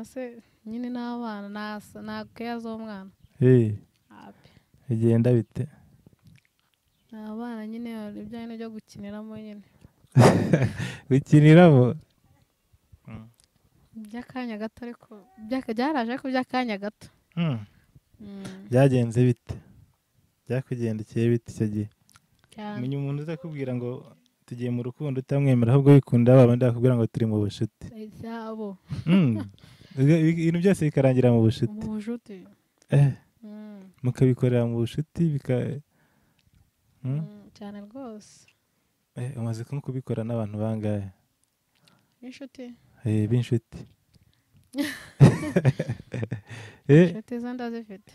abana se nyine n'abana nta keya z'umwana bigenda bite abana nyine ibijyanye byo gukiniramo nyine gukiniramo by'akanya gato ariko byaraje ariko by'akanya gato byagenze bite byakugendekeye bite icyo gihe cyane menya umuntu uza kubwira ngo tugiye mu rukundo utamwemera ahubwo wikunda abandi bakubwira ngo turi mu bucuti ibyabo ibintu byose bikarangira mu bucuti mu bucuti mukabikorera mu bucuti cyane rwose umaze nko kubikora n'abantu bangahe inshuti b'inshuti inshuti zo ndazifite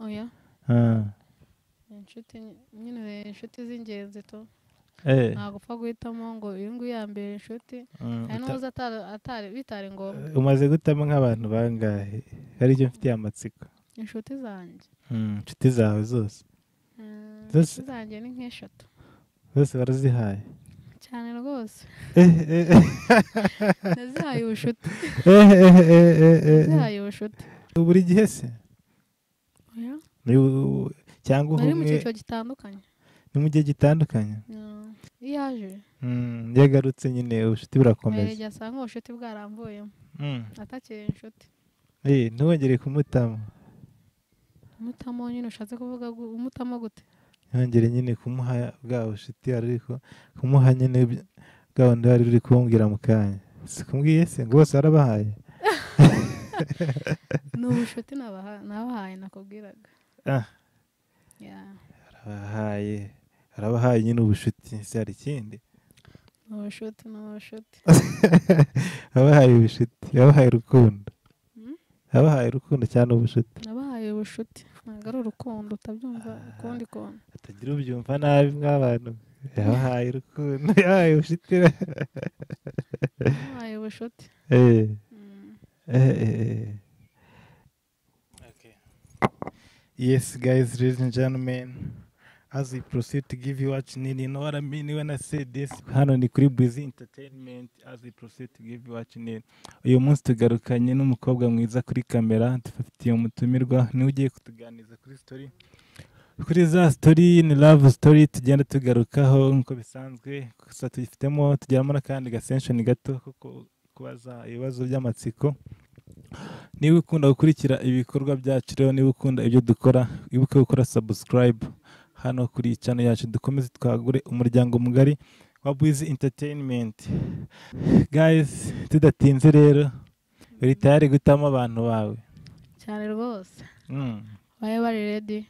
oya inshuti nyine inshuti z'ingenzi to ntabwo upfa guhitamo ngo uyu nguyu yambere inshuti hari n'uza bitari ngombwa umaze gutamo nk'abantu bangahe hari icyo mfitiye amatsiko inshuti zanjye inshuti zawe zose inshuti zanjye ni nk'eshatu zose barazihaye cyane rwose nazihaye ubushuti nazihaye ubushuti buri gihe se cyangwa bari mu cyiciro gitandukanye ni mu gihe gitandukanye iyo yaje yagarutse nyine ubushuti burakomeza igihe asanga ubushuti bwarambuyemo atakiri inshuti ntiwongere kumutamo umutamo nyine ushatse kuvuga umutamo gute ntihongere nyine kumuha bwa bushuti ariko kumuha nyine bwa wundi wari uri kumbwira mu kanya sikumbwiye se ngo bose barabahaye ni ubushuti nabahaye nakubwiraga arabahaye nyine ubushuti se hari ikindi ni ubushuti abahaye ubushuti yabahaye urukundo yabahaye urukundo cyane ubushuti nabahaye ubushuti ntabwo ari urukundo utabyumva ukundi kuntu atagira ubyumva nabi nk'abantu yabahaye urukundo yabahaye ubushuti yabahaye ubushuti Yes, guys, ladies and gentlemen, as we proceed to give you what you need, you know what I mean when I say this. Hano ni kuri Busy Entertainment, as we proceed to give you what you need. Uyu munsi tugarukanye n'umukobwa mwiza kuri kamera, dufitiye umutumirwa, niwe ugiye kutuganiriza kuri story. Kuri za story ni love story tugenda tugarukaho nk'uko bisanzwe, gusa tugifitemo tugeramo n'akandi gasenshoni gato kuko kubaza ibibazo by'amatsiko. Niba ukunda gukurikira ibikorwa byacu rero niba ukunda ibyo dukora wibuke gukora subscribe hano kuri channel yacu dukomeze twagure umuryango mugari wa Busy Entertainment. Guys, tudatinze rero uri tayari gutama abantu bawe cyane rwose baye bari ready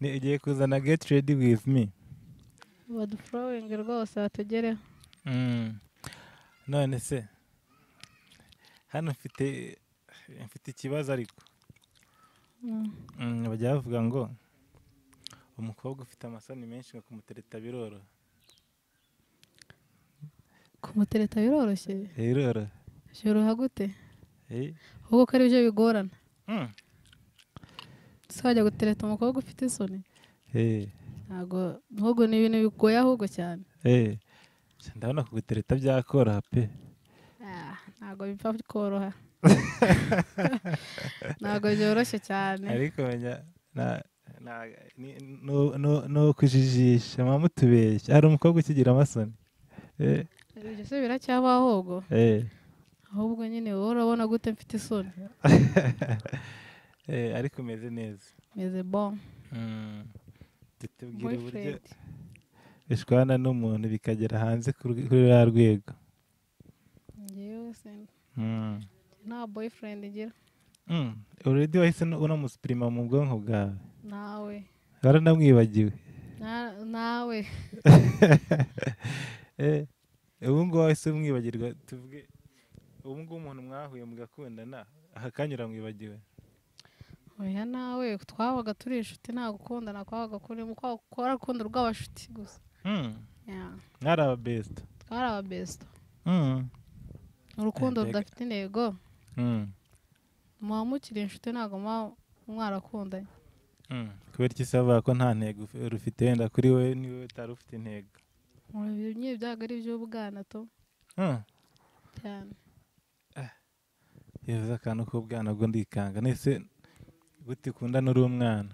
ni ugiye kuzana get ready with me flowing rwose batugereho none se hano mfite ikibazo ariko bajya bavuga ngo umukobwa ufite amasoni menshi ngo kumutereta biroroha kumutereta biroroshye byoroha gute ahubwo ko ari byo bigorana se wajya gutereta umukobwa ufite isoni ntabwo ahubwo ni ibintu bigoye ahubwo cyane ndabona kugutereta byakoroha pe ntabwo bipfa koroha ntabwo byoroshye cyane ariko menya no kujijisha mama mutubeshya hari umukobwa ukigira amasoni ibyo se biracyabaho ahubwo nyine wowe urabona gute mfite isoni ariko umeze neza meze bon tutubwire uburyo bishwana n'umuntu bikagera hanze kuri rwa rwego nta boyfriend ngira already wahise unamusupirima mu bwonko bwawe nawe waranamwibagiwe nawe ubu ngubu wahise umwibagirwa tuvuge ubu ngubu umuntu mwahuye mugakundana aka kanya uramwibagiwe oya nawe twabaga turi inshuti nta gukundana kwabaga kuri mu kwa rukundo rw'abashuti gusa mwari ababesito twari ababesito urukundo rudafite intego muba mukiri inshuti ntabwo muba mwarakundanye kubera iki se bavuga ko nta ntego rufite wenda kuri we niwe utari ufite intego nyine byaga ari iby'ubwana to cyane yavuze akantu k'ubwana bwo ndikanga nese gute ukundana uri umwana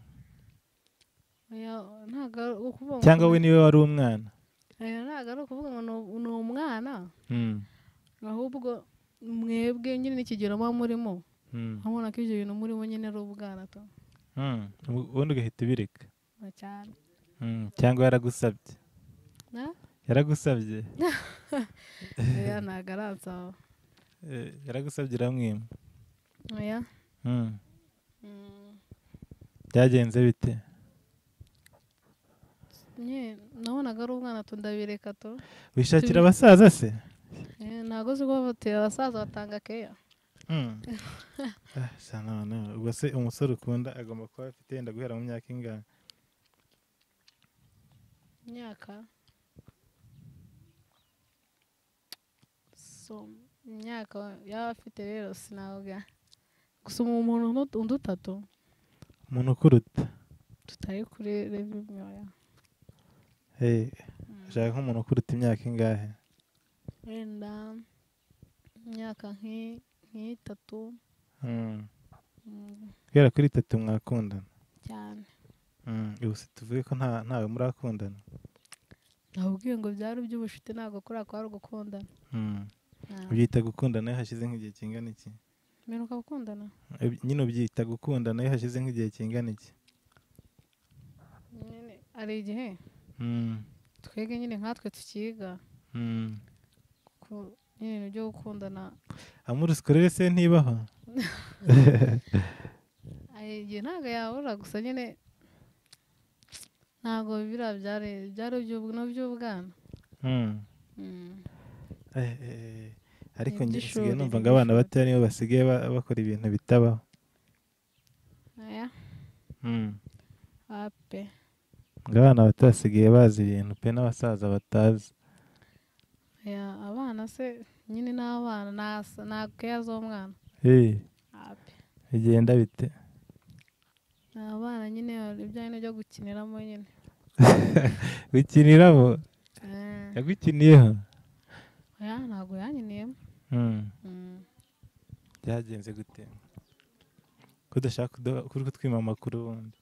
cyangwa we niwe wari umwana ntabwo ari ukuvuga ngo ni umwana ahubwo mwebwe nyine n'ikigero muba murimo urabona ko ibyo bintu murimo nyine ari ubwana to ubundi ugahita ubireka cyane cyangwa yaragusabye yaragusabye ntabwo aransaba yaragusabye uramwima oya byagenze bite nabonaga ari umwana to ndabireka to wishakira abasaza se ntabwo uzi ko abasaza batanga keya ubwo se umusore ukunda agomba kuba afite yenda guhera mu myaka ingana imyaka yaba afite rero sinavuga gusa umuntu undi utatu umuntu ukuruta tutari kuri revi imyoya ushaka nk'umuntu ukuruta imyaka ingahe wenda imyaka nk'itatu guhera kuri 3 mwakundana cyane ubu se tuvuge ko ntawe murakundana nabwiye ngo byari iby'ubushite ntabwo kuri ako ari ugukundana ubyita gukundana iyo hashize nk'igihe kingana iki mperuka gukundana nyine ubyita gukundana iyo hashize nk'igihe kingana iki nyine ari igihe twege nyine nkatwe tukiga nyine ibyo gukundana amuri sikorere se ntibaho igihe ntabwo yabura gusa nyine ntabwo biriya byari by'ubwana ariko ngisigaye numva ngo abana batoya nibo basigaye bakora ibintu bitabaho ngo abana bato basigaye bazi ibintu pe n'abasaza batazi abana se nyine n'abana ntabwo keya z'umwana bigenda bite abana nyine ibijyanye n'ibyo gukiniramo nyine gukiniramo yagukiniyeho ntabwo yankiniyemo byagenze gute ko udashaka kutwima amakuru ubundi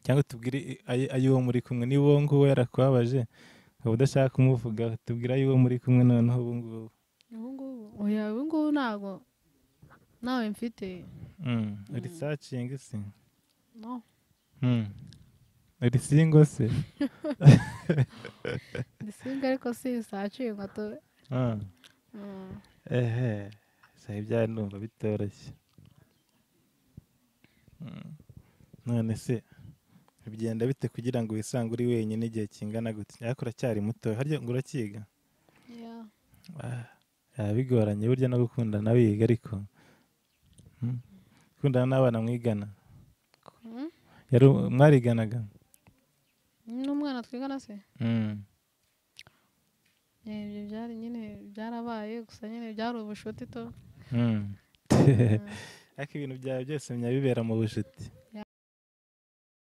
cyangwa tubwire ay'uwo muri kumwe niba uwo nguwo yarakubabaje ukaba udashaka kumuvuga tubwire ay'uwo muri kumwe noneho ubu ngubu ubu ngubu ntabwo nawe mfite researching se no uri single se ndi single ariko si researching to sahi byari numva bitoroshye none se bigenda bite kugira ngo wisange uri wenyine igihe kingana gutya ariko uracyari muto harya ngo urakiga bigoranye burya no gukundana wiga ariko gukundana n'abana mwigana mwariganaga n'umwana twigana se ibyo byari nyine byarabaye gusa nyine byari ubushuti to ariko ibintu byawe byose bibera mu bushuti